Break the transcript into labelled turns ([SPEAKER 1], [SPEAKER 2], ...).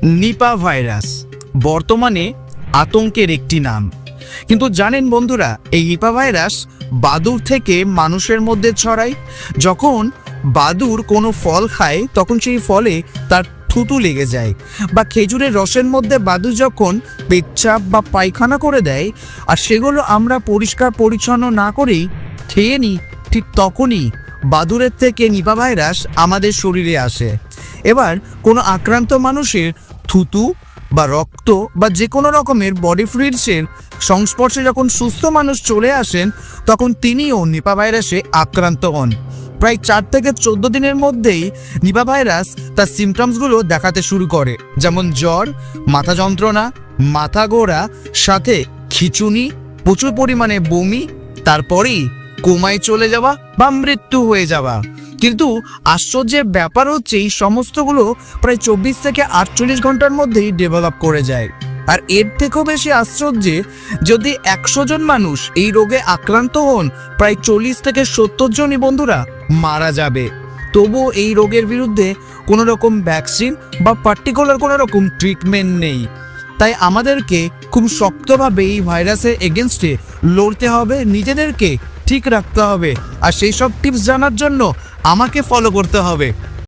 [SPEAKER 1] Nipah virus বর্তমানে আতঙ্কের একটি নাম। কিন্তু জানেন বন্ধুরা, এই নিপা ভাইরাস বাদুড় থেকে মানুষের মধ্যে ছড়ায়। যখন বাদুড় কোনো ফল খায় তখন সেই ফলে তার থুতু লেগে যায়, বা খেজুরের রসের মধ্যে বাদুড় যখন পেচ্ছাপ বা পায়খানা করে দেয় আর সেগুলো আমরা পরিষ্কার পরিচ্ছন্ন না করেই খেয়ে নিই, ঠিক তখনই বাদুড়ের থেকে নিপা ভাইরাস আমাদের শরীরে আসে। এবার কোনো আক্রান্ত মানুষের থুতু বা রক্ত বা যে কোনো রকমের বডি ফ্লুইডসের সংস্পর্শে যখন সুস্থ মানুষ চলে আসেন তখন তিনিও নিপা ভাইরাসে আক্রান্ত হন। প্রায় 4 থেকে 14 দিনের মধ্যেই নিপা ভাইরাস তার সিমটমসগুলো দেখাতে শুরু করে, যেমন জ্বর, মাথা যন্ত্রণা, মাথা ঘোরা, সাথে খিঁচুনি, প্রচুর পরিমাণে বমি, তারপরেই কোমায় চলে যাওয়া বা মৃত্যু হয়ে যাওয়া। কিন্তু আশ্চর্যের ব্যাপার হচ্ছে এই সমস্তগুলো প্রায় 24 থেকে 48 ঘন্টার মধ্যেই ডেভেলপ করে যায়। আর এর থেকেও বেশি আশ্চর্য, যদি 100 জন মানুষ এই রোগে আক্রান্ত হন, প্রায় 40 থেকে 70 জনই বন্ধুরা মারা যাবে। তবুও এই রোগের বিরুদ্ধে কোনো রকম ভ্যাকসিন বা পার্টিকুলার কোনো রকম ট্রিটমেন্ট নেই। তাই আমাদেরকে খুব শক্তভাবে এই ভাইরাসের এগেনস্টে লড়তে হবে, নিজেদেরকে ঠিক রাখতে হবে, আর সেই সব টিপস জানার জন্য আমাকে ফলো করতে হবে।